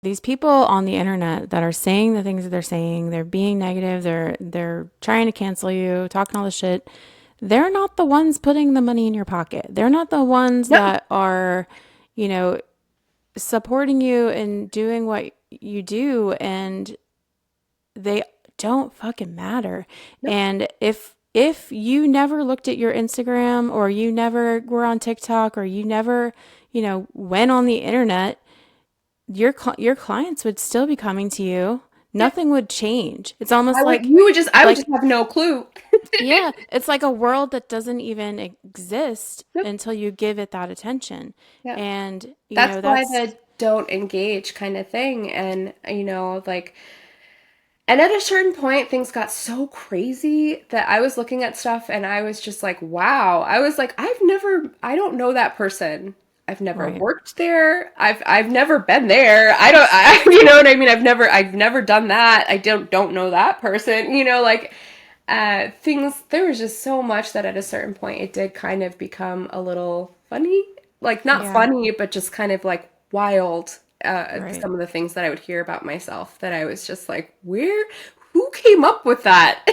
these people on the internet that are saying the things that they're saying, they're being negative, they're trying to cancel you, talking all this shit. They're not the ones putting the money in your pocket. They're not the ones No, that are, you know, supporting you and doing what you do, and they don't fucking matter. no. And if you never looked at your Instagram, or you never were on TikTok, or you never, went on the internet, your clients would still be coming to you. Yeah. Nothing would change. It's almost like I would just like have no clue. yeah, it's like a world that doesn't even exist Nope. until you give it that attention. Yeah. And, That's why that's the don't engage kind of thing. And, like, and at a certain point, things got so crazy that I was looking at stuff and I was just like, wow. I was like, I don't know that person. I've never right. worked there. I've never been there. You know what I mean? I've never done that. I don't know that person. Like, there was just so much that at a certain point it did kind of become a little funny. Like, not Yeah, funny, but just kind of like wild. right. Some of the things that I would hear about myself that I was just like, who came up with that?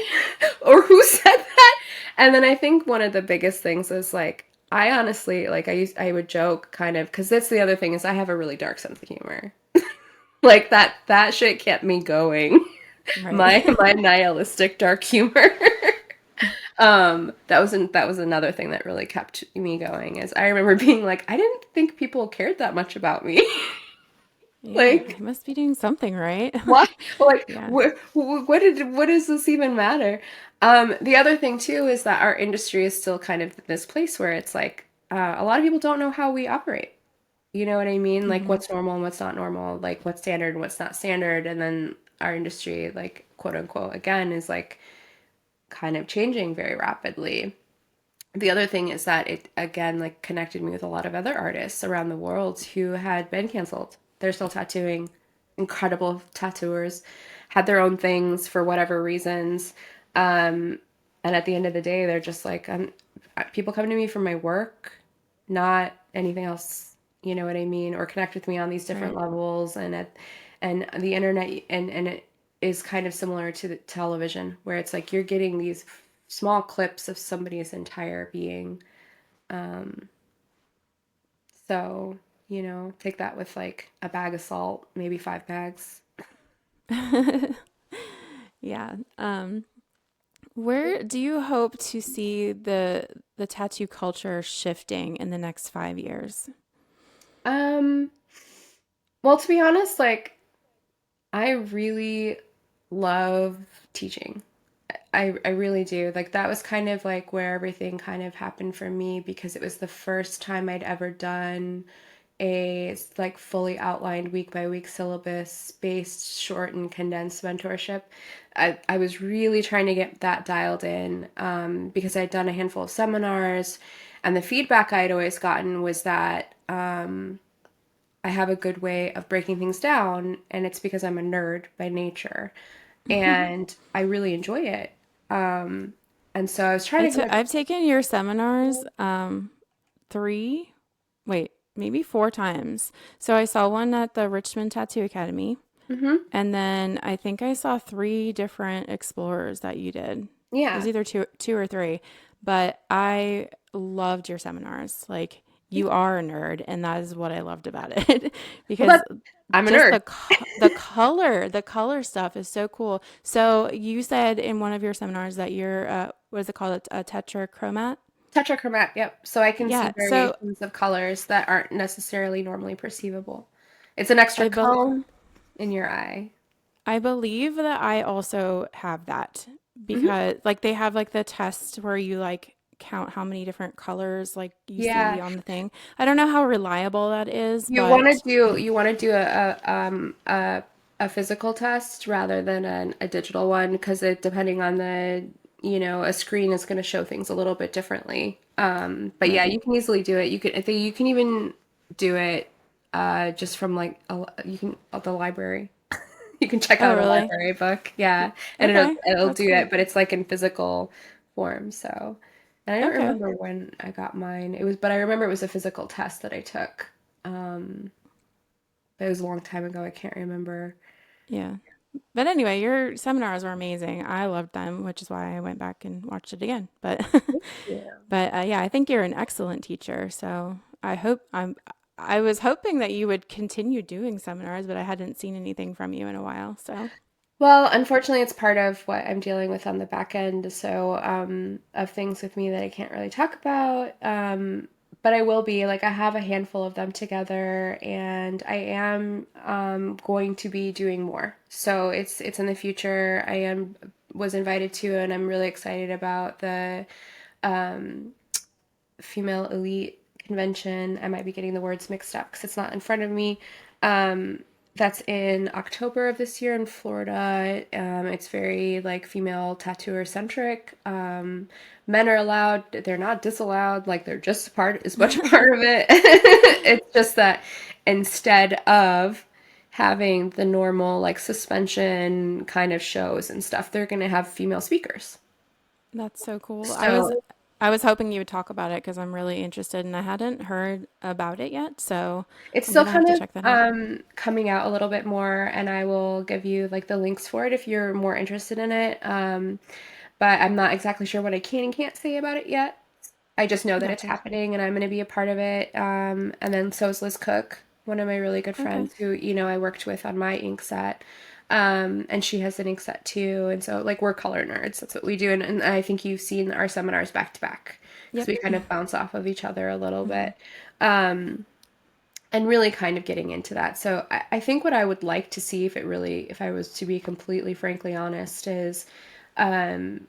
Or who said that? And then I think one of the biggest things is like, I honestly, like, I would joke kind of, because that's the other thing is I have a really dark sense of humor. Like, that shit kept me going. Right. My nihilistic dark humor. That was another thing that really kept me going. Is I remember being like, I didn't think people cared that much about me. Yeah, Like, I must be doing something right. why? Like, Yeah. what does this even matter? The other thing too is that our industry is still kind of this place where it's like a lot of people don't know how we operate. You know what I mean? Like, Hmm. what's normal and what's not normal, like what's standard and what's not standard, and then our industry, like, quote unquote, again, is like kind of changing very rapidly. The other thing is that it again like connected me with a lot of other artists around the world who had been canceled. They're still tattooing, incredible tattooers, had their own things for whatever reasons. Um, and at the end of the day, they're just like, people come to me for my work, not anything else. You know what I mean? Or connect with me on these different Right. levels. And the internet, and it is kind of similar to the television, where it's like you're getting these small clips of somebody's entire being. Um, so, take that with like a bag of salt, maybe 5 bags. Yeah. Where do you hope to see the tattoo culture shifting in the next 5 years? Um, well, to be honest, like, I really love teaching. I really do. Like, that was kind of like where everything kind of happened for me because it was the first time I'd ever done a like fully outlined week by week syllabus based short and condensed mentorship. I was really trying to get that dialed in because I'd done a handful of seminars, and the feedback I'd always gotten was that I have a good way of breaking things down, and it's because I'm a nerd by nature, and I really enjoy it. Um, and so I was trying to get. I've taken your seminars three, wait, maybe four times. So I saw one at the Richmond Tattoo Academy, Hmm. and then I think I saw three different explorers that you did. It was Yeah. either two or three, but I loved your seminars. Like, you are a nerd, and that is what I loved about it Well, because I'm a just nerd. the color stuff is so cool. So you said in one of your seminars that you're what is it called, a tetrachromat? Tetrachromat, yep. So I can see Yeah. So variations of colors that aren't necessarily normally perceivable. It's an extra I bel cone in your eye. I believe that I also have that, Hmm. because like they have like the test where you like count how many different colors like you Yeah. see on the thing. I don't know how reliable that is, but You want to do a physical test rather than a digital one because it depending on a screen is going to show things a little bit differently. But yeah, right. you can easily do it. I think you can even do it just from like you can the library. You can check Oh, out a really? library book, yeah, and Okay. it'll That's do cool. it, but it's like in physical form. So, and I don't Okay. remember when I got mine. But I remember it was a physical test that I took. Um, It was a long time ago. I can't remember. Yeah. But anyway, your seminars were amazing. I loved them, which is why I went back and watched it again. But Yeah. yeah, I think you're an excellent teacher. So I was hoping that you would continue doing seminars, but I hadn't seen anything from you in a while. So Well, unfortunately, it's part of what I'm dealing with on the back end. So, of things with me that I can't really talk about. But I will be like, I have a handful of them together, and I am going to be doing more. So it's in the future. I am was invited to, and I'm really excited about the um, female elite convention. I might be getting the words mixed up because it's not in front of me. Um, that's in October of this year in Florida. It's very like female tattooer centric. Men are allowed; they're not disallowed. Like they're just part as much a part of it. It's just that instead of having the normal like suspension kind of shows and stuff, they're going to have female speakers. that's so cool. So I was hoping you would talk about it because I'm really interested and I hadn't heard about it yet. So it's I'm still gonna have kind to of check that out. coming out a little bit more, and I will give you like the links for it if you're more interested in it. But I'm not exactly sure what I can and can't say about it yet. I just know that it's Gotcha. happening, and I'm going to be a part of it. And then so is Liz Cook, one of my really good Okay. friends who I worked with on my ink set. And she has an ink set too, and so like we're color nerds. That's what we do, and I think you've seen our seminars back to back because Yep. we kind of bounce off of each other a little bit. Um, and really kind of getting into that. So I think what I would like to see if I was to be completely frankly honest, is um,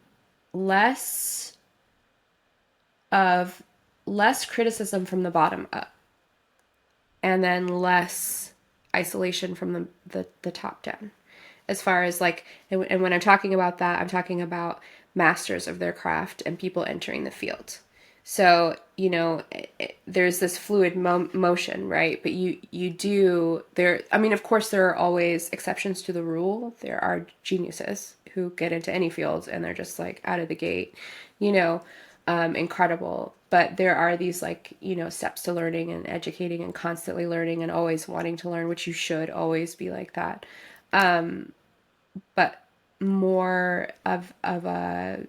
less of less criticism from the bottom up, and then less isolation from the top down. As far as like, and when I'm talking about that, I'm talking about masters of their craft and people entering the field. So there's this fluid motion, right? But you do there. I mean, of course, there are always exceptions to the rule. There are geniuses who get into any field and they're just like out of the gate, you know, incredible. But there are these like steps to learning and educating and constantly learning and always wanting to learn, which you should always be like that. But more of a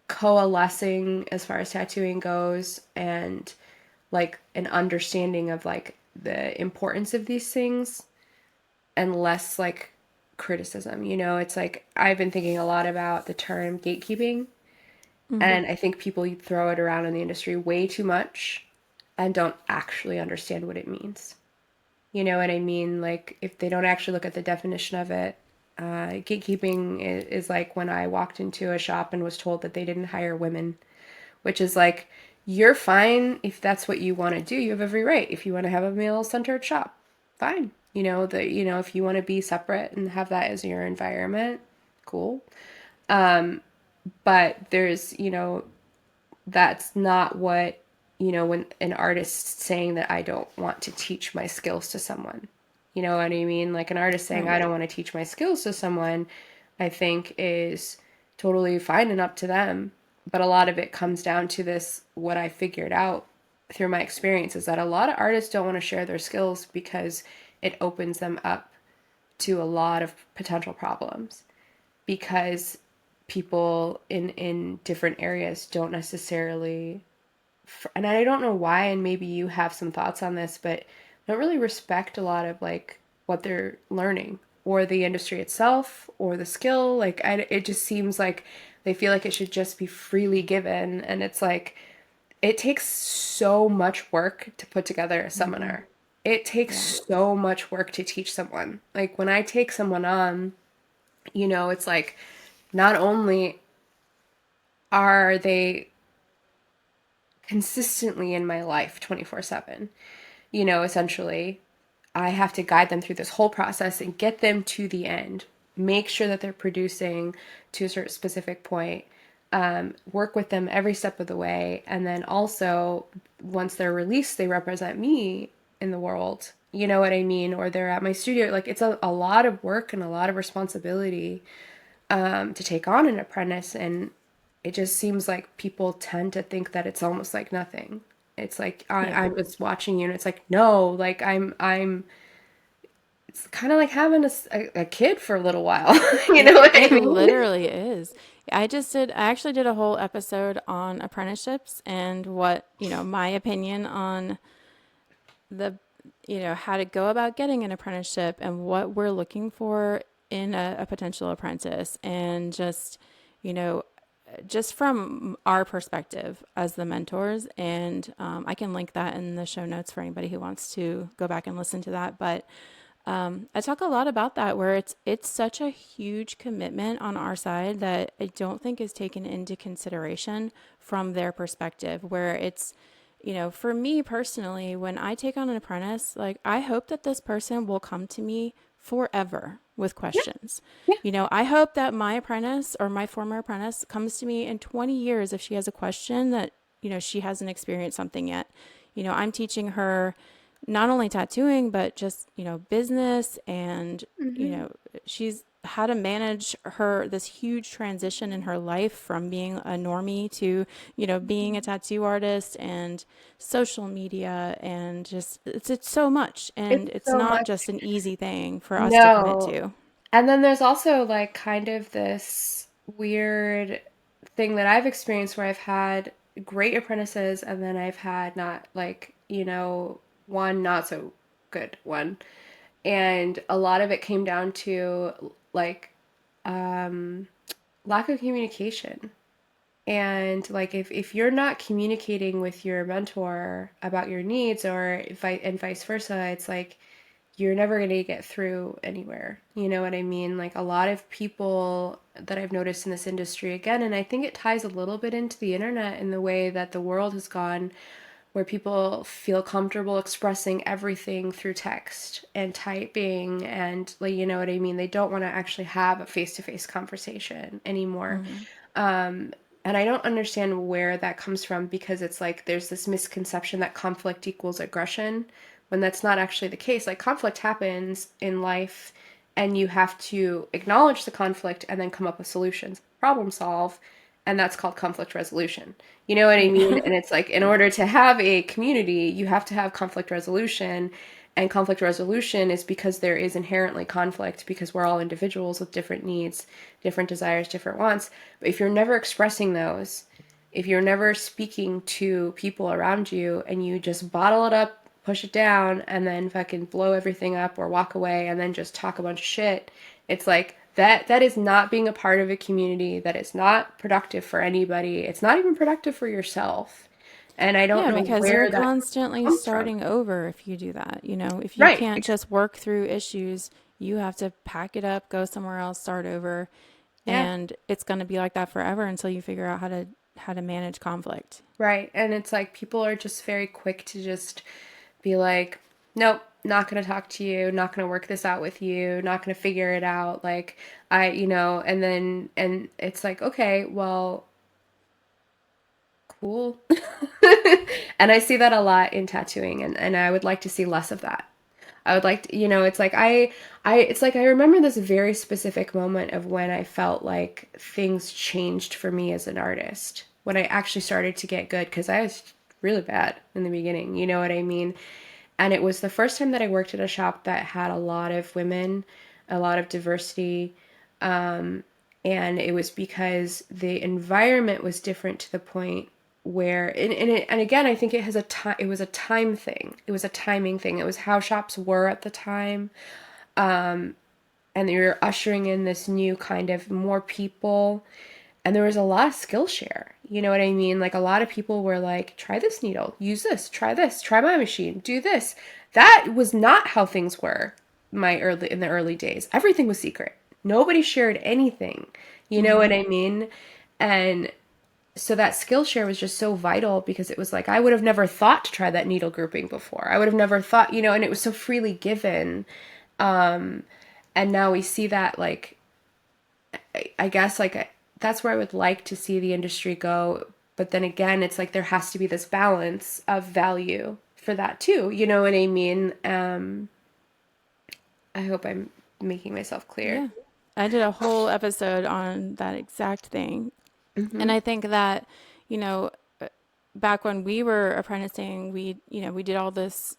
coalescing as far as tattooing goes, and like an understanding of like the importance of these things, and less like criticism. It's like I've been thinking a lot about the term gatekeeping, and I think people throw it around in the industry way too much and don't actually understand what it means. You know what I mean? Like, if they don't actually look at the definition of it, gatekeeping is like when I walked into a shop and was told that they didn't hire women, which is like, you're fine if that's what you want to do. You have every right. If you want to have a male-centered shop, fine. If you want to be separate and have that as your environment, cool. But that's not what, when an artist saying that I don't want to teach my skills to someone. You know what I mean? Like an artist saying Right. I don't want to teach my skills to someone, I think is totally fine and up to them. But a lot of it comes down to this, what I figured out through my experience is that a lot of artists don't want to share their skills because it opens them up to a lot of potential problems, because people in different areas don't necessarily, and I don't know why, and maybe you have some thoughts on this, but don't really respect a lot of like what they're learning or the industry itself or the skill. Like it just seems like they feel like it should just be freely given, and it's like it takes so much work to put together a seminar. It takes Yeah. so much work to teach someone. Like when I take someone on, it's like not only are they consistently in my life 24/7, essentially, I have to guide them through this whole process and get them to the end, make sure that they're producing to a certain specific point, work with them every step of the way. And then also, once they're released, they represent me in the world. You know what I mean? Or they're at my studio. Like it's a lot of work and a lot of responsibility to take on an apprentice, and it just seems like people tend to think that it's almost like nothing. It's like Yeah. I'm just watching you, and it's like no, like I'm it's kind of like having a kid for a little while. You know Yeah, what I it mean? literally is. I actually did a whole episode on apprenticeships and what, my opinion on the, how to go about getting an apprenticeship and what we're looking for in a potential apprentice. And you know, just from our perspective as the mentors. And I can link that in the show notes for anybody who wants to go back and listen to that. But I talk a lot about that where it's such a huge commitment on our side that I don't think is taken into consideration from their perspective where it's for me personally, when I take on an apprentice, like I hope that this person will come to me forever with Yeah, questions. yeah. I hope that my apprentice or my former apprentice comes to me in 20 years if she has a question that, she hasn't experienced something yet. I'm teaching her not only tattooing, but just, business and, Hmm. she's how to manage this huge transition in her life from being a normie to, being a tattoo artist and social media and just it's so much and It's it's so not much. just an easy thing for us to commit No. to. And then there's also like kind of this weird thing that I've experienced where I've had great apprentices and then I've had not like, one not so good one. And a lot of it came down to like um lack of communication. And like if you're not communicating with your mentor about your needs or and vice versa, it's like you're never going to get through anywhere. You know what I mean? Like a lot of people that I've noticed in this industry again, and I think it ties a little bit into the internet in the way that the world has gone, where people feel comfortable expressing everything through text and typing and like you know what I mean? They don't want to actually have a face-to-face conversation anymore. Mm-hmm. Um, and I don't understand where that comes from because it's like there's this misconception that conflict equals aggression when that's not actually the case. Like conflict happens in life and you have to acknowledge the conflict and then come up with solutions, problem solve, and that's called conflict resolution. You know what I Right. mean? And it's like in order to have a community, you have to have conflict resolution. And conflict resolution is because there is inherently conflict because we're all individuals with different needs, different desires, different wants. But if you're never expressing those, if you're never speaking to people around you and you just bottle it up, push it down, and then fucking blow everything up or walk away and then just talk a bunch of shit, it's like that is not being a part of a community. That is not productive for anybody. It's not even productive for yourself. And I don't Yeah, know because you're where that constantly comes from. starting over if you do that. If you Right. can't just work through issues, you have to pack it up, go somewhere else, start over, Yeah. and it's going to be like that forever until you figure out how to manage conflict. Right. And it's like people are just very quick to just be like, nope, not going to talk to you, not going to work this out with you, not going to figure it out. Like, and then, and it's like, okay, well, cool. And I see that a lot in tattooing, and I would like to see less of that. I would like to, it's like it's like I remember this very specific moment of when I felt like things changed for me as an artist. When I actually started to get good, because I was really bad in the beginning, you know what I mean? And it was the first time that I worked at a shop that had a lot of women, a lot of diversity. And it was because the environment was different to the point where and again I think it was a time thing, it was a timing thing, it was how shops were at the time, and they were ushering in this new kind of more people, and there was a lot of skill share, you know what I mean? Like a lot of people were like, try this needle, use this, try my machine, do this. That was not how things were in the early days. Everything was secret, nobody shared anything, you know what Mm-hmm. I mean? And so that skill share was just so vital because it was like I would have never thought to try that needle grouping before. I would have never thought, and it was so freely given. And now we see that like I guess like that's where I would like to see the industry go. But then again, it's like there has to be this balance of value for that too. You know what I mean? I hope I'm making myself clear. Yeah. I did a whole episode on that exact thing. And Hmm. I think that, you know, back when we were apprenticing, we did all this,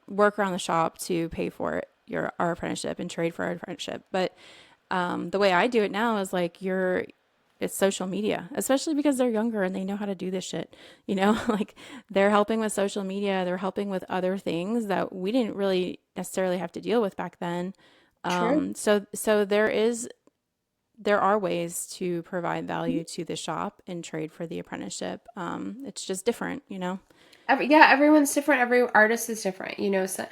work around the shop to pay for it, our apprenticeship and trade for our apprenticeship. But the way I do it now is like it's social media, especially because they're younger and they know how to do this shit. You know, like they're helping with social media, they're helping with other things that we didn't really necessarily have to deal with back then. True. So there are ways to provide value to the shop and trade for the apprenticeship. It's just different, you know. Yeah, everyone's different. Every artist is different, you know. So, and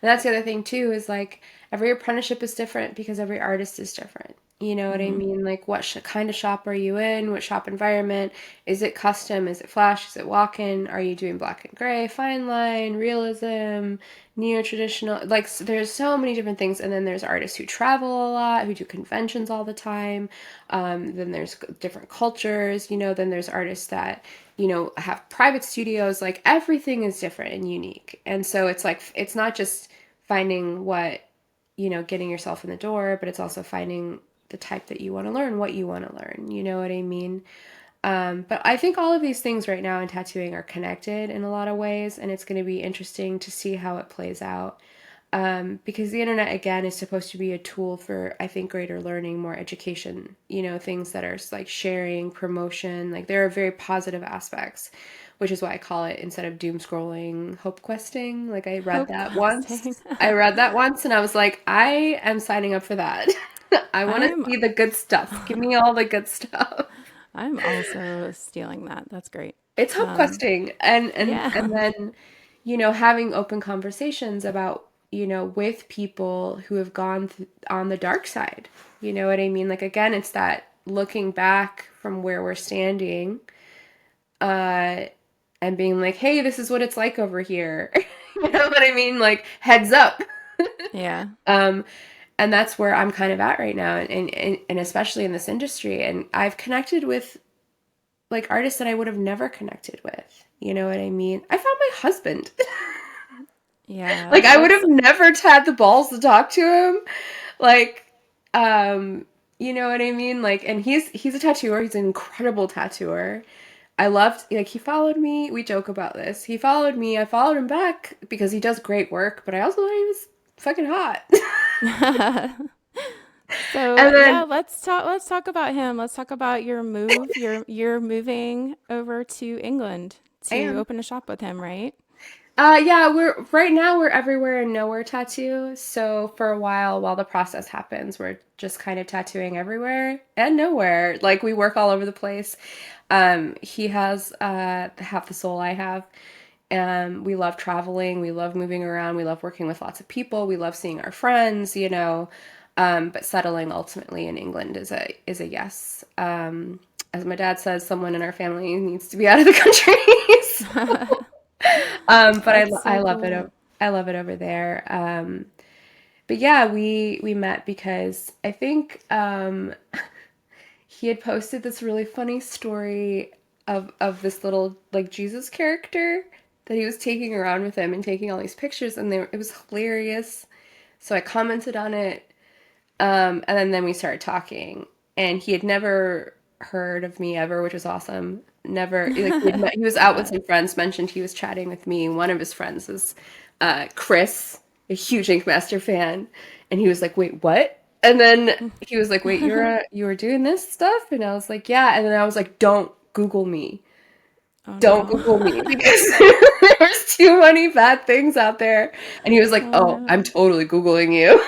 that's the other thing too is like every apprenticeship is different because every artist is different. You know what I Hmm. mean? Like, what kind of shop are you in? What shop environment? Is it custom? Is it flash? Is it walk-in? Are you doing black and gray, fine line, realism, neo-traditional? Like, there's so many different things. And then there's artists who travel a lot, who do conventions all the time. Then there's different cultures, you know. Then there's artists that have private studios. Like everything is different and unique. And so it's like, it's not just finding getting yourself in the door, but it's also finding the type that you want to learn, what you want to learn. You know what I mean? But I think all of these things right now in tattooing are connected in a lot of ways, and it's going to be interesting to see how it plays out. Because the internet, again, is supposed to be a tool for, I think, greater learning, more education, things that are like sharing, promotion. Like there are very positive aspects, which is why I call it, instead of doom scrolling, hope questing. Like I read Hope that questing. once. I read that once and I was like, I am signing up for that. I want to I'm see the good stuff. Give me all the good stuff. I'm also stealing that. That's great. It's hope Um, questing and yeah. then having open conversations about with people who have on the dark side. You know what I mean? Like again, it's that looking back from where we're standing uh and being like, hey, this is what it's like over here. You know what I mean? Like heads up. Yeah. um and that's where I'm kind of at right now, and especially in this industry, and I've connected with like artists that I would have never connected with. You know what I mean? I found my husband. Yeah. Like I would That's have never had the balls to talk to him. Like, um, you know what I mean? Like, and he's a tattooer. He's an incredible tattooer. I loved like he followed me. We joke about this. He followed me. I followed him back because he does great work. But I also thought he was fucking hot. so And yeah, then let's talk about him. Let's talk about your move. You're moving over to England I to am. open a shop with him, right? Yeah, we're right now we're everywhere and nowhere tattoo. So for a while the process happens, we're just kind of tattooing everywhere and nowhere. Like we work all over the place. He has half the soul I have. We love traveling, we love moving around, we love working with lots of people, we love seeing our friends, but settling ultimately in England is a yes. As my dad says, someone in our family needs to be out of the country. So, but That's I so love it. cool. I love it over there. But yeah, we met because I think he had posted this really funny story of this little like Jesus character that he was taking around with him and taking all these pictures, and it was hilarious. So I commented on it, and then we started talking, and he had never heard of me ever, which was awesome. Never like he was out with Yeah. some friends, mentioned he was chatting with me. One of his friends is Chris, a huge Ink Master fan, and he was like, "Wait, what?" And then he was like, "Wait, you were doing this stuff?" And I was like, "Yeah." And then I was like, "Don't Google me. Oh Don't no. Google me because there's too many bad things out there." And he was like, Oh "Oh, I'm no. totally Googling you."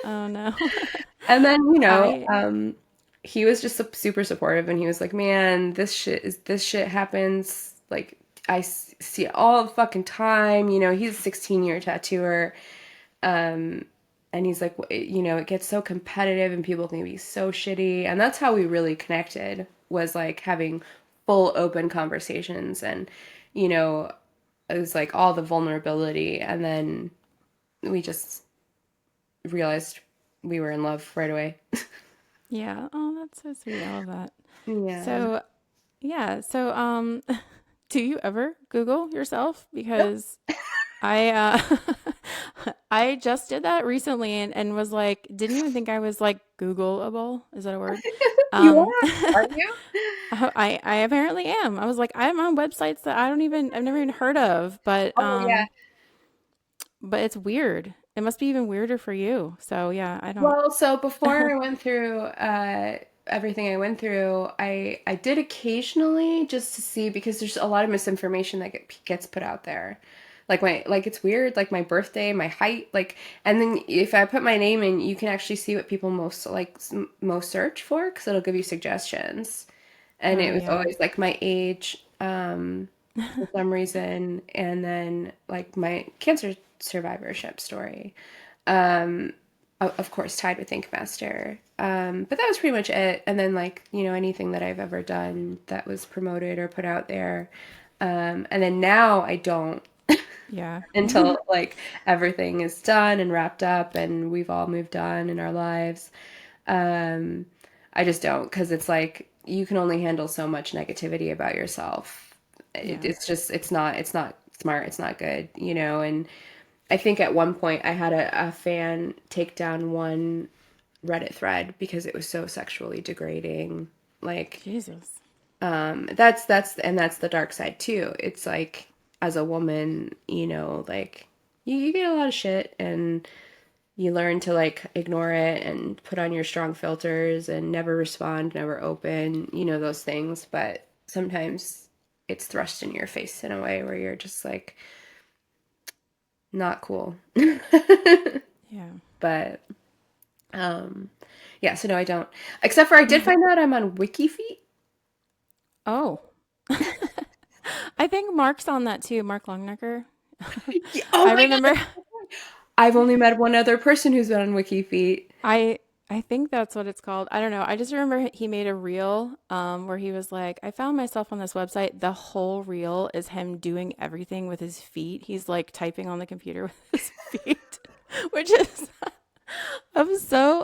Oh no. And then, I he was just super supportive, and he was like, "Man, this shit happens like see it all the fucking time." He's a 16-year tattooer. And he's like, it gets so competitive and people can be so shitty." And that's how we really connected, was like having full open conversations, and you know, it was like all the vulnerability, and then we just realized we were in love right away. Yeah. Oh, that's so sweet. I love that. Yeah. So, yeah. So, do you ever Google yourself? Nope. Because I I just did that recently and was like, didn't even think I was like Googleable. Is that a word? You Um, are you? I apparently am. I was like, I'm on websites that I've never even heard of, Oh yeah. but it's weird. it must be even weirder for you. So yeah, I don't. Well, so before I went through everything I went through, I did occasionally just to see because there's a lot of misinformation that gets put out there. Like it's weird, like my birthday, my height, like and then if I put my name in, you can actually see what people most search for because it'll give you suggestions. And Oh it was yeah. always like my age, for some reason, and then like my cancer survivorship story. Um, of course, tied with Thinkmaster. But that was pretty much it. And then, like, anything that I've ever done that was promoted or put out there. And then now I don't Yeah. until like everything is done and wrapped up and we've all moved on in our lives. Um, I just don't because it's like you can only handle so much negativity about yourself. Yeah. It's not smart. It's not good, and I think at one point I had a fan take down one Reddit thread because it was so sexually degrading. Like, Jesus. that's the dark side too. It's like as a woman, like you get a lot of shit and you learn to like ignore it and put on your strong filters and never respond, never open, those things. But sometimes it's thrust in your face in a way where you're just like not cool. Yeah. But Um, yeah, so no, I don't. Except for I did find out I'm on WikiFeet. Oh. I think Mark's on that too, Mark Longnecker. Yeah, oh I my God, remember that's so funny. I've only met one other person who's been on WikiFeet. I I think that's what it's called. I don't know. I just remember he made a reel where he was like, I found myself on this website. The whole reel is him doing everything with his feet. He's like typing on the computer with his feet, which is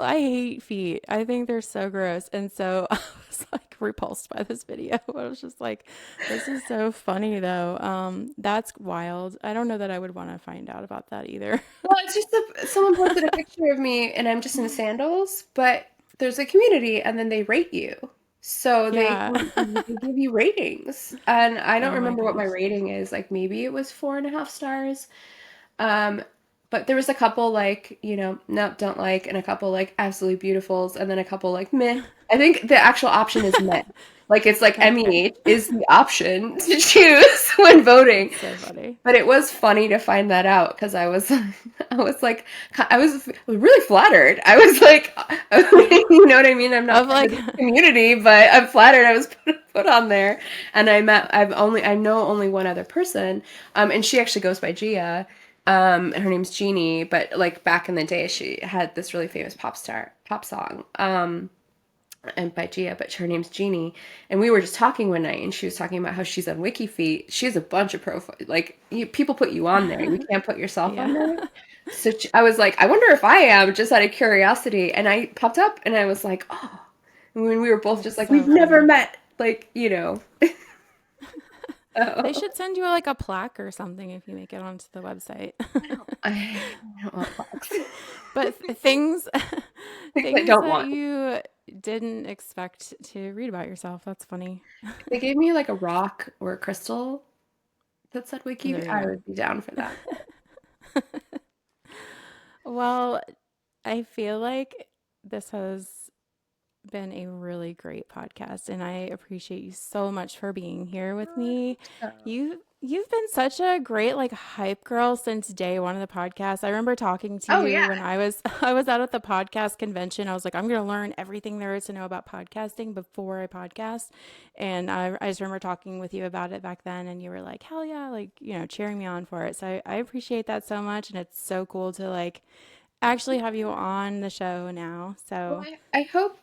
I hate feet. I think they're so gross. And so I was like repulsed by this video. I was just like, this is so funny though. That's wild. I don't know that I would want to find out about that either. Well, it's just someone posted a picture of me and I'm just in sandals, but there's a community and then they rate you. So Yeah. they give you ratings. And I don't Oh my remember what my gosh. rating is. Like maybe it was 4.5 stars. Um, but there was a couple like, nope, don't like, and a couple like absolutely beautifuls, and then a couple like meh. I think the actual option is meh. Like it's like Okay. MEH is the option to choose when voting. That's so funny. But it was funny to find that out because I was really flattered. I was like, you know what I mean? I'm not Of part like, of this community, but I'm flattered I was put on there. And I know only one other person, and she actually goes by Gia. Her name's Jeannie, but like back in the day, she had this really famous pop song. And by Gia, but her name's Jeannie. And we were just talking one night, and she was talking about how she's on WikiFeet. She has a bunch of profiles. Like people put you on there, you can't put yourself on yeah. there. So I was like, I wonder if I am, just out of curiosity. And I popped up, and I was like, oh. And when we were both just That's like, so we've never funny. met, like They Oh, should send you like a plaque or something if you make it onto the website. I don't want plaques. But things Things I things don't that want. you didn't expect to read about yourself. That's funny. If they gave me like a rock or a crystal that said There WikiFeet, you I go. would be down for that. Well, I feel like this has been a really great podcast and I appreciate you so much for being here with Oh, I me. hope so. You've been such a great like hype girl since day one of the podcast. I remember talking to Oh you yeah. when I was out at the podcast convention. I was like, I'm gonna learn everything there is to know about podcasting before I podcast. And I just remember talking with you about it back then and you were like, hell yeah, like, cheering me on for it. So I appreciate that so much and it's so cool to like actually have you on the show now. Well, So I hope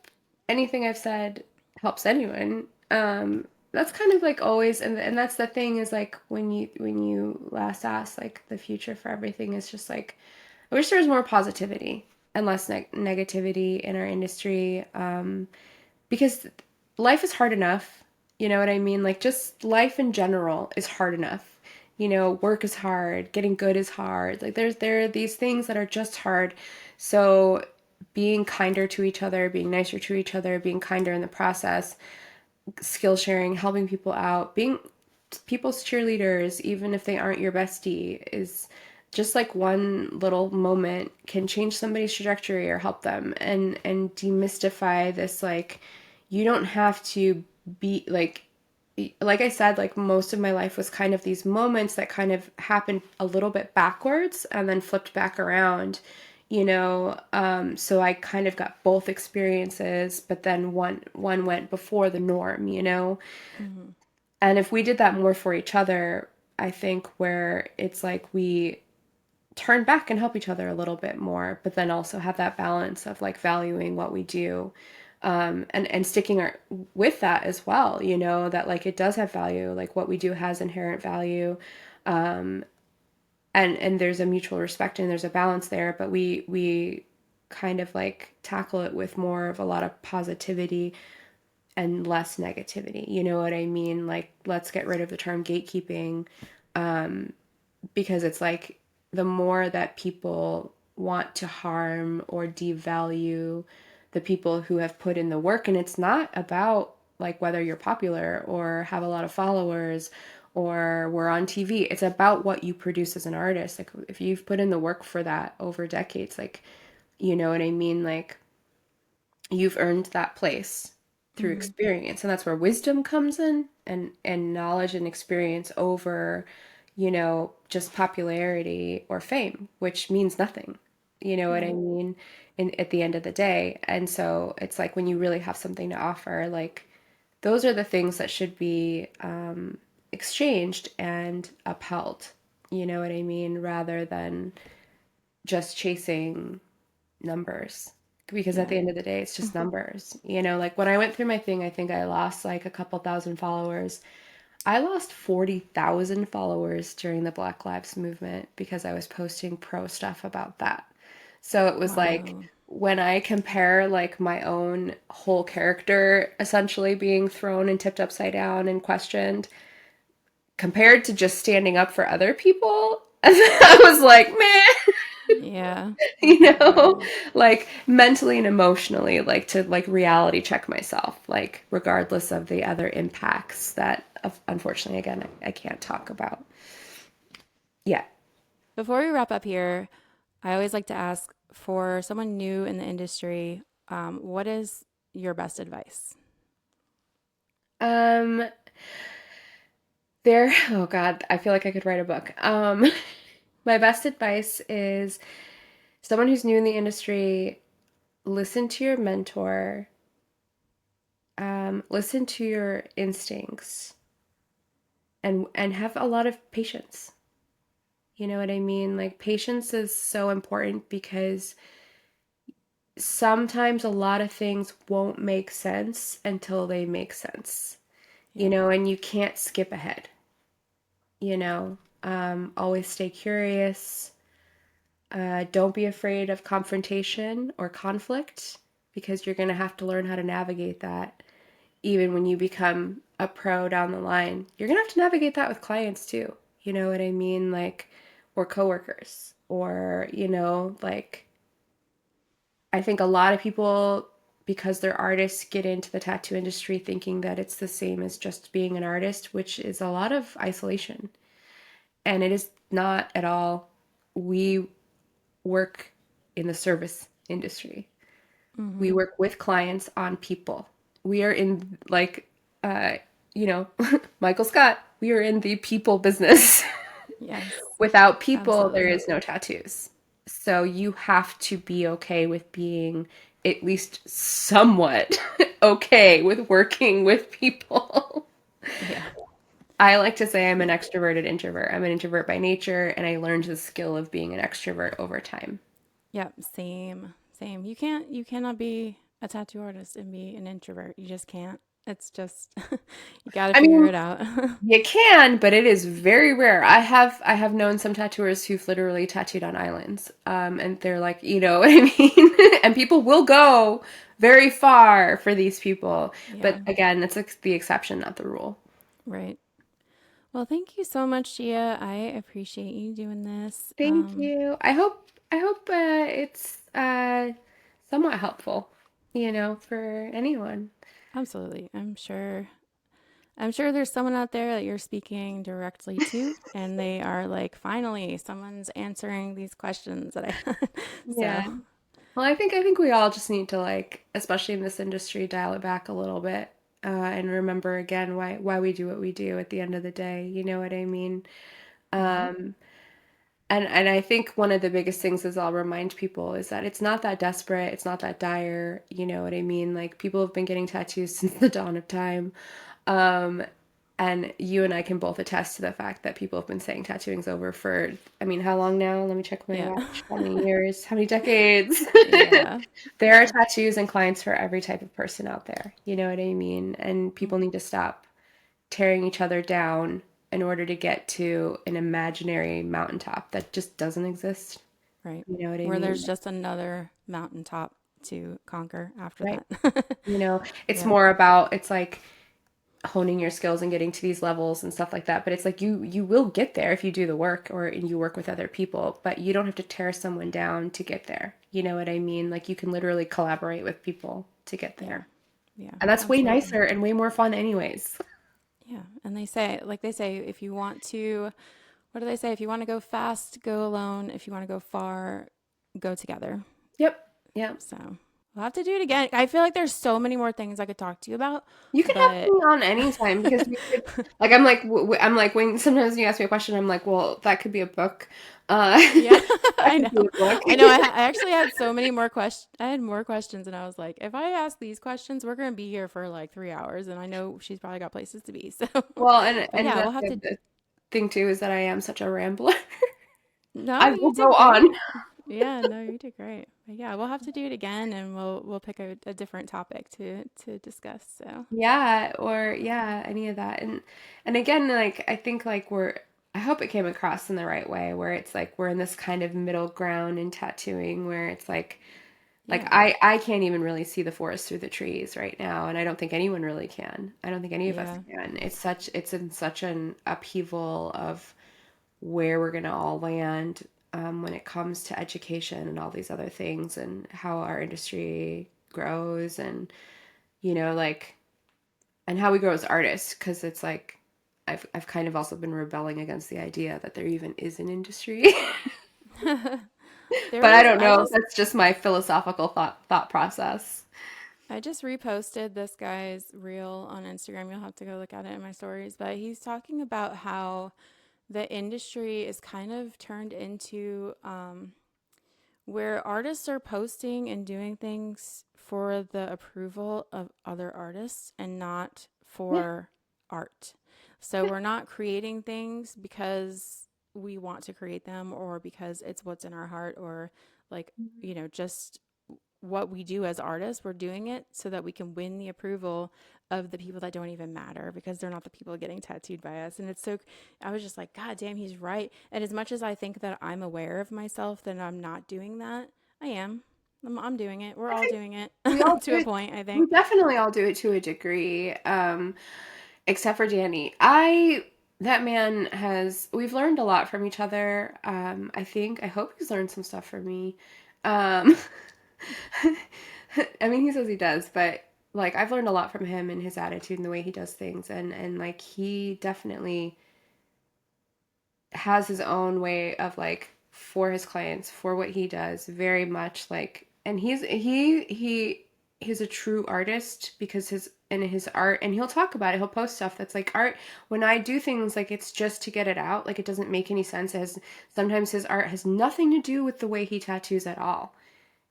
anything I've said helps anyone. That's kind of like always, and that's the thing is like when you last asked, like the future for everything is just like I wish there was more positivity and less negativity in our industry, because life is hard enough. You know what I mean? Like just life in general is hard enough. Work is hard, getting good is hard. Like there are these things that are just hard. So being kinder to each other, being nicer to each other, being kinder in the process, skill sharing, helping people out, being people's cheerleaders, even if they aren't your bestie, is just like one little moment can change somebody's trajectory or help them, and demystify this, like, you don't have to be like I said, like most of my life was kind of these moments that kind of happened a little bit backwards and then flipped back around, so I kind of got both experiences, but then one went before the norm, Mm-hmm. and if we did that more for each other, I think where it's like we turn back and help each other a little bit more, but then also have that balance of like valuing what we do, and sticking with that as well. That like it does have value, like what we do has inherent value, um, and there's a mutual respect and there's a balance there, but we kind of like tackle it with more of a lot of positivity and less negativity. You know what I mean? Like, let's get rid of the term gatekeeping, because it's like the more that people want to harm or devalue the people who have put in the work, and it's not about like whether you're popular or have a lot of followers or we're on TV. It's about what you produce as an artist. Like if you've put in the work for that over decades, like, you know what I mean? Like, you've earned that place through Mm-hmm. experience, and that's where wisdom comes in, and knowledge and experience over, just popularity or fame, which means nothing. You know what I Right. mean? At the end of the day. And so it's like when you really have something to offer, like those are the things that should be, exchanged and upheld. You know what I mean? Rather than just chasing numbers, because at Yeah. the end of the day it's just numbers. Like when I went through my thing, I think I lost like a couple thousand followers. I lost 40,000 followers during the Black Lives Movement because I was posting pro stuff about that. So it was like Wow. when I compare like my own whole character essentially being thrown and tipped upside down and questioned, compared to just standing up for other people, I was like, man, Yeah. you That's know, hard. like mentally and emotionally, like to like reality check myself, like regardless of the other impacts that, unfortunately, again, I can't talk about. Yeah. Before we wrap up here, I always like to ask for someone new in the industry, what is your best advice? Um, oh God, I feel like I could write a book. My best advice is someone who's new in the industry, listen to your mentor, listen to your instincts, and have a lot of patience. You know what I mean? Like, patience is so important because sometimes a lot of things won't make sense until they make sense, Yeah. and you can't skip ahead, you know? Always stay curious. Don't be afraid of confrontation or conflict, because you're going to have to learn how to navigate that. Even when you become a pro down the line, you're going to have to navigate that with clients too. You know what I mean? Like, or coworkers, or, like, I think a lot of people, because they're artists, get into the tattoo industry thinking that it's the same as just being an artist, which is a lot of isolation. And it is not at all. We work in the service industry. We Mm-hmm. work with clients on people. We are in, like, uh, you know, Michael Scott, we are in the people business. Yes. Without people, there Absolutely. is no tattoos. So you have to be okay with being at least somewhat okay with working with people. Yeah. I like to say I'm an extroverted introvert. I'm an introvert by nature, and I learned the skill of being an extrovert over time. Yep. Same. Same. You cannot be a tattoo artist and be an introvert. You just can't. It's just, you got to I figure mean, it out. you can, but it is very rare. I have known some tattooers who've literally tattooed on islands. And they're like, you know what I mean? And people will go very far for these people. Yeah. But again, that's like the exception, not the rule. Right. Well, thank you so much, Gia. I appreciate you doing this. Thank you. I hope it's somewhat helpful, for anyone. Absolutely. I'm sure I'm sure there's someone out there that you're speaking directly to, and they are like, finally, someone's answering these questions that I. Yeah. So, Well, I think we all just need to like, especially in this industry, dial it back a little bit, and remember again why we do what we do at the end of the day. You know what I mean? mm-hmm. Um, and I think one of the biggest things is I'll remind people is that it's not that desperate, it's not that dire. You know what I mean? Like people have been getting tattoos since the dawn of time. Um, and you and I can both attest to the fact that people have been saying tattooing's over for, I mean, how long now? Let me check my Yeah. watch. How many years? How many decades? Yeah. There are Yeah. tattoos and clients for every type of person out there. You know what I mean? And people Mm-hmm. need to stop tearing each other down in order to get to an imaginary mountaintop that just doesn't exist. Right. You know what I Where there's mean? just another mountaintop to conquer after Right. that. You know, it's Yeah. more about it's like honing your skills and getting to these levels and stuff like that. But it's like you will get there if you do the work or and you work with other people, but you don't have to tear someone down to get there. You know what I mean? Like you can literally collaborate with people to get Yeah. there. Yeah. And that's way Absolutely. nicer and way more fun anyways. Yeah. And they say, if you want to, what do they say? If you want to go fast, go alone. If you want to go far, go together. Yep. Yep. So we'll have to do it again. I feel like there's so many more things I could talk to you about, You can have me but on anytime because we could, like I'm like I'm like when sometimes when you ask me a question I'm like, well, that could be a book. yeah, That I could be know. a book. I know. I actually had so many more questions. I had more questions, and I was like, if I ask these questions, we're going to be here for like 3 hours. And I know she's probably got places to be. So, Well, but and yeah, the, we'll have to. the thing too is that I am such a rambler. No, I will you go did on. great. Yeah, no, you did great. But yeah, we'll have to do it again, and we'll pick a different topic to discuss. So, Yeah, or yeah, any of that. And again, like I think like I hope it came across in the right way where it's like we're in this kind of middle ground in tattooing where it's like yeah, I can't even really see the forest through the trees right now, and I don't think anyone really can. I don't think any of us yeah, can. It's in such an upheaval of where we're gonna all land when it comes to education and all these other things and how our industry grows and like and how we grow as artists because it's like I've kind of also been rebelling against the idea that there even is an industry. there But I is. don't know if that's just my philosophical thought process. I just reposted this guy's reel on Instagram. You'll have to go look at it in my stories. But he's talking about how the industry is kind of turned into where artists are posting and doing things for the approval of other artists and not Yeah. for art. So we're not creating things because we want to create them or because it's what's in our heart or like, just what we do as artists. We're doing it so that we can win the approval of the people that don't even matter because they're not the people getting tattooed by us. And it's so, I was just like, God damn, he's right. And as much as I think that I'm aware of myself that I'm not doing that, I am. I'm doing it. We're I all think doing it we all to do a it. point, I We think. definitely all do it to a degree, except for Danny. That man we've learned a lot from each other. I hope he's learned some stuff from me. Um, I mean, he says he does, but like I've learned a lot from him and his attitude and the way he does things, and like he definitely has his own way of like for his clients for what he does very much like and he's a true artist because his art and he'll talk about it, he'll post stuff that's like art. When I do things like it's just to get it out, like it doesn't make any sense. Sometimes his art has nothing to do with the way he tattoos at all.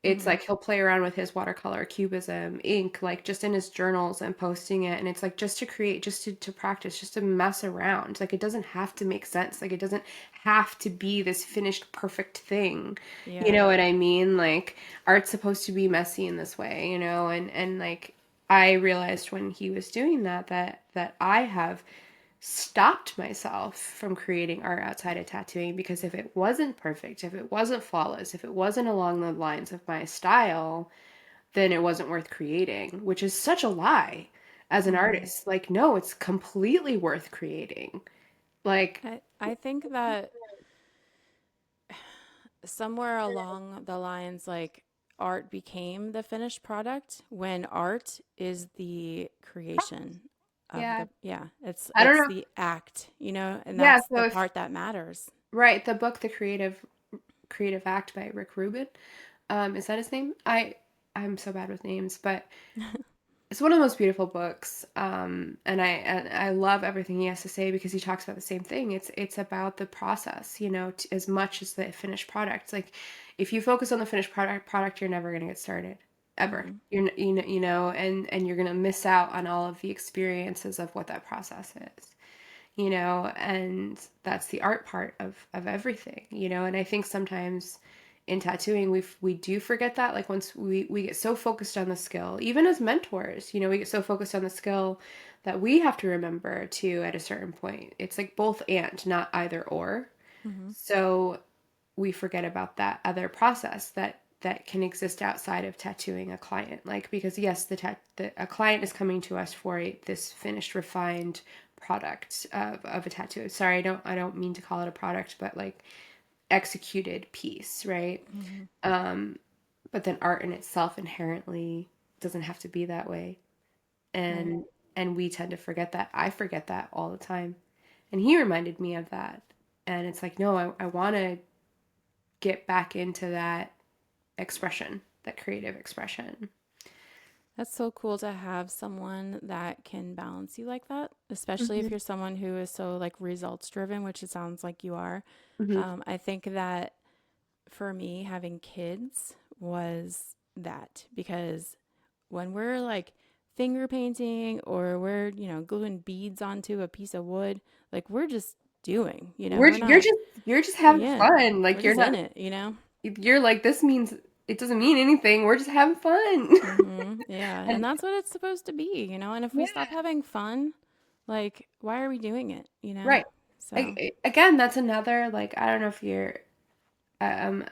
It's Mm-hmm. like he'll play around with his watercolor, cubism, ink, like just in his journals and posting it. And it's like just to create, just to practice, just to mess around. Like it doesn't have to make sense. Like it doesn't have to be this finished, perfect thing. You Yeah. know what I mean? Like art's supposed to be messy in this way, and like I realized when he was doing that I have stopped myself from creating art outside of tattooing because if it wasn't perfect, if it wasn't flawless, if it wasn't along the lines of my style, then it wasn't worth creating, which is such a lie as an Mm-hmm. artist. Like, no, it's completely worth creating. Like, I think that somewhere along the lines, like art became the finished product when art is the creation of Yeah. the, yeah, I don't it's know. the act, and Yeah, that's so the if part that matters. right, the book The Creative Act by Rick Rubin. Is that his name? I'm so bad with names, but it's one of the most beautiful books. And I love everything he has to say because he talks about the same thing. It's about the process, as much as the finished product. It's like if you focus on the finished product, you're never going to get started ever. Hmm. And you're going to miss out on all of the experiences of what that process is. And that's the art part of everything, and I think sometimes in tattooing we do forget that, like once we get so focused on the skill, even as mentors, we get so focused on the skill that we have to remember to at a certain point it's like both and not either or. Hmm. So we forget about that other process that can exist outside of tattooing a client, like because yes, a client is coming to us for this finished refined product of a tattoo. Sorry, I don't mean to call it a product, but like executed piece, right? Hmm. But then art in itself inherently doesn't have to be that way, Right. and we tend to forget that. I forget that all the time, and he reminded me of that. And it's like, no, I want to get back into that expression, that creative expression. That's so cool to have someone that can balance you like that, especially if Hmm. you're someone who is so like results driven, which it sounds like you are. Hmm. I think that for me, having kids was that because when we're like finger painting or we're, gluing beads onto a piece of wood, like we're just doing, We're we're not, you're just having yeah, fun. we're Like you're just in not it. you're like this means it doesn't mean anything. We're just having fun. Hmm. Yeah. And And that's what it's supposed to be. And if we yeah, stop having fun, like, why are we doing it? right. So, Again, that's another like I don't know if you're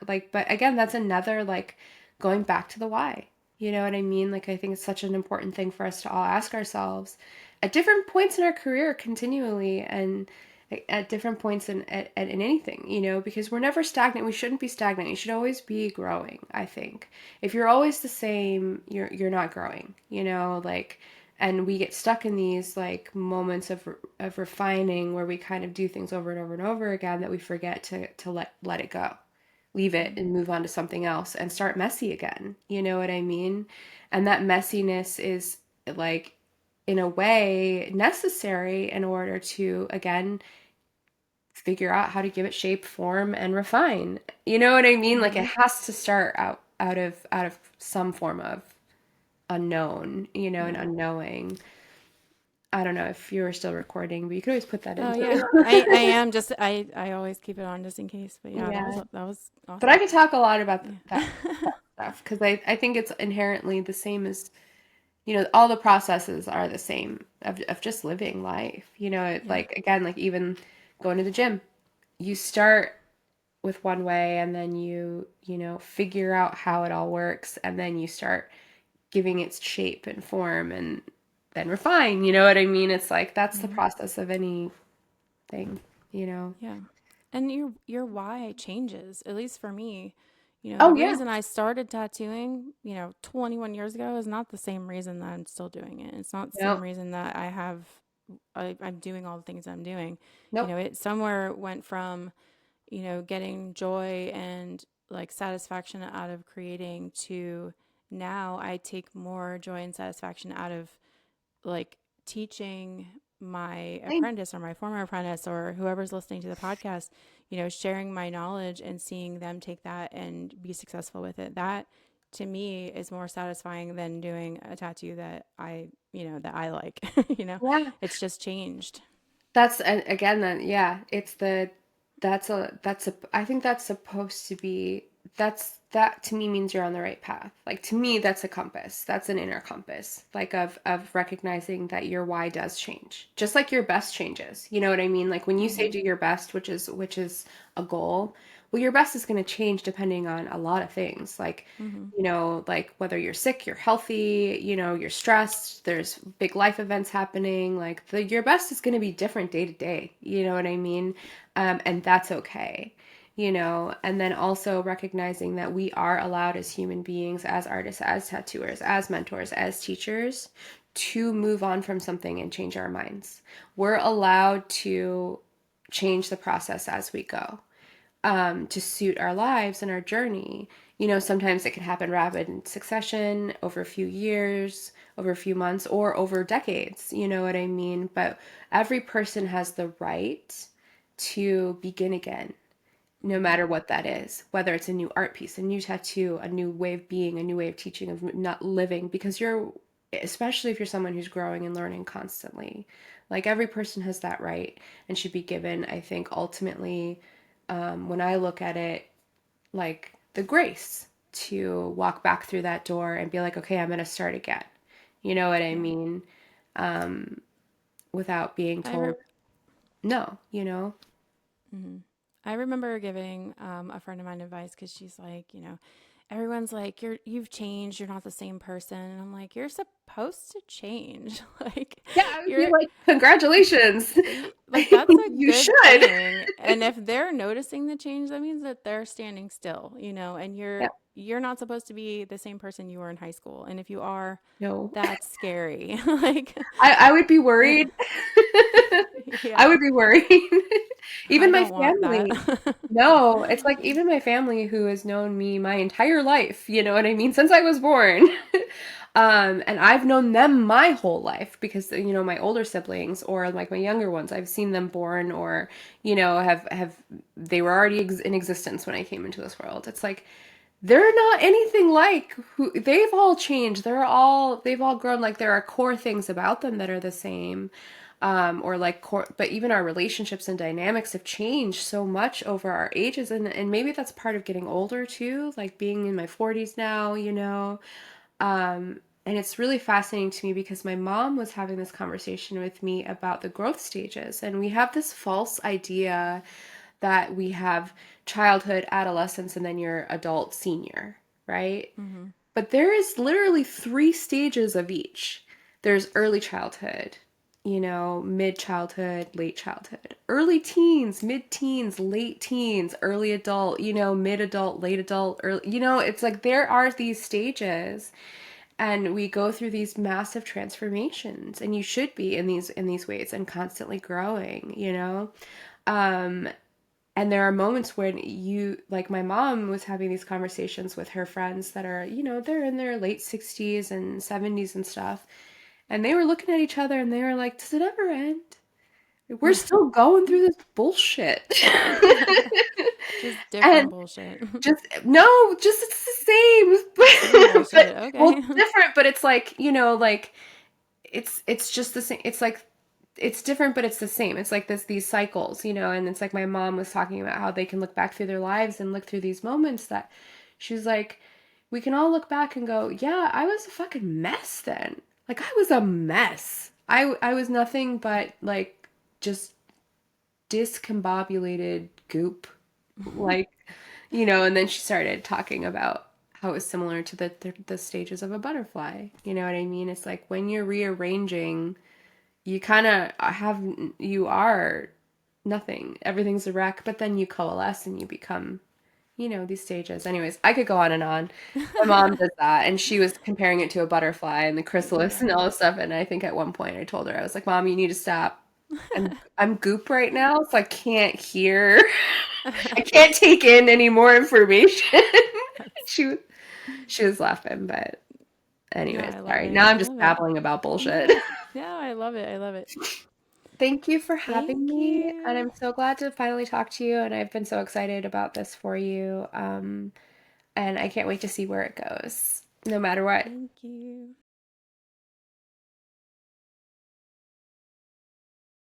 like but again that's another like going back to the why. You know what I mean? Like I think it's such an important thing for us to all ask ourselves at different points in our career continually, and at different points in anything, because we're never stagnant. We shouldn't be stagnant. You should always be growing, I think. If you're always the same, you're not growing, like, and we get stuck in these like moments of refining where we kind of do things over and over and over again that we forget to let it go, leave it mhm. and move on to something else and start messy again. You know what I mean? And that messiness is like in a way necessary in order to again figure out how to give it shape, form, and refine. You know what I mean? Like it Mhm. has to start out of some form of unknown, and Yeah. unknowing. I don't know if you were still recording, but you could always put that Oh into yeah. I am just I always keep it on just in case. But yeah, yeah. that was But I awesome. could talk a lot about Yeah. that stuff because I think it's inherently the same as all the processes are the same of just living life. Yeah. Like again, like even going to the gym, you start with one way and then you figure out how it all works and then you start giving its shape and form and then refine. You know what I mean? It's like that's the Hmm. process of anything, you know. Yeah. And your why changes, at least for me. The Oh yeah. reason I started tattooing, 21 years ago is not the same reason that I'm still doing it. It's not the same Nope. reason that I'm doing all the things I'm doing. Nope. It somewhere went from, getting joy and like satisfaction out of creating to now I take more joy and satisfaction out of like teaching my Same. apprentice or my former apprentice or whoever's listening to the podcast, sharing my knowledge and seeing them take that and be successful with it. That to me is more satisfying than doing a tattoo that I like, Yeah. it's just changed. That's and again then yeah, it's the that's a I think that's supposed to be that to me means you're on the right path. Like to me that's a compass. That's an inner compass. Like of recognizing that your why does change. Just like your best changes. You know what I mean? Like when you say Mm-hmm. do your best, which is a goal, well your best is going to change depending on a lot of things. Like Mm-hmm. like whether you're sick, you're healthy, you're stressed, there's big life events happening, like your best is going to be different day to day, you know what I mean? And that's okay, and then also recognizing that we are allowed as human beings, as artists, as tattooers, as mentors, as teachers to move on from something and change our minds. We're allowed to change the process as we go, to suit our lives and our journey. You know, sometimes it can happen rapid in succession over a few years, over a few months, or over decades. You know what I mean? But every person has the right to begin again, no Mm-hmm. matter what that is, whether it's a new art piece, a new tattoo, a new way of being, a new way of teaching, of not living, because you're, especially if you're someone who's growing and learning constantly, like every person has that right and should be given, I think, ultimately, when I look at it, like the grace to walk back through that door and be like, okay, I'm going to start again. You know what I Yeah. mean? Without being I re- told no, you know? mhm. I remember giving a friend of mine advice because she's like, everyone's like, you've changed. You're not the same person. And I'm like, you're supposed to change. Like, Yeah, I would be you're like, congratulations. like, that's a You good should. thing. And if they're noticing the change, that means that they're standing still, and Yeah, you're not supposed to be the same person you were in high school. And if you are, no. that's scary. Like, I would be worried. I yeah, would be worried. I Even my don't want that. family. No, it's like even my family who has known me my entire life, you know what I mean, since I was born. And I've known them my whole life because, my older siblings or like my younger ones, I've seen them born or, have they were already in existence when I came into this world. It's like they're not anything like who they've all changed. They've all grown. Like there are core things about them that are the same. Or like core, but even our relationships and dynamics have changed so much over our ages, and maybe that's part of getting older too, like being in my 40s now, and it's really fascinating to me because my mom was having this conversation with me about the growth stages, and we have this false idea that we have childhood, adolescence, and then your adult senior, right? Hmm. But there is literally three stages of each. There's early childhood, mid childhood, late childhood, early teens, mid teens, late teens, early adult, mid adult, late adult, early, it's like there are these stages and we go through these massive transformations and you should be in these ways and constantly growing, Um and there are moments when like my mom was having these conversations with her friends that are, they're in their late 60s and 70s and stuff. And they were looking at each other and they were like, does it ever end? We're still going through this bullshit. Just And different bullshit. just it's the Same same. But bullshit. well, Okay. different, but it's like, like it's just the same. It's like it's different, but it's the same. It's like these cycles, and it's like my mom was talking about how they can look back through their lives and look through these moments that she's like, we can all look back and go, yeah, I was a fucking mess then. Like I was a mess. I was nothing but like just discombobulated goop. Like, and then she started talking about how it was similar to the stages of a butterfly. You know what I mean? It's like when you're rearranging you kind of you are nothing. Everything's a wreck, but then you coalesce and you become, these stages. Anyways, I could go on and on. My mom does that, and she was comparing it to a butterfly and the chrysalis and Yeah. all this stuff. And I think at one point I told her, I was like, Mom, you need to stop. I'm goop right now, so I can't hear. I can't take in any more information. That's, she was she was laughing, but no, anyways, I love sorry. it. Now I I'm just love it. babbling about bullshit. No, no, I love it. I love it. Thank you for having Thank me, and you. I'm so glad to finally talk to you, and I've been so excited about this for you. And I can't wait to see where it goes, no matter what. Thank you.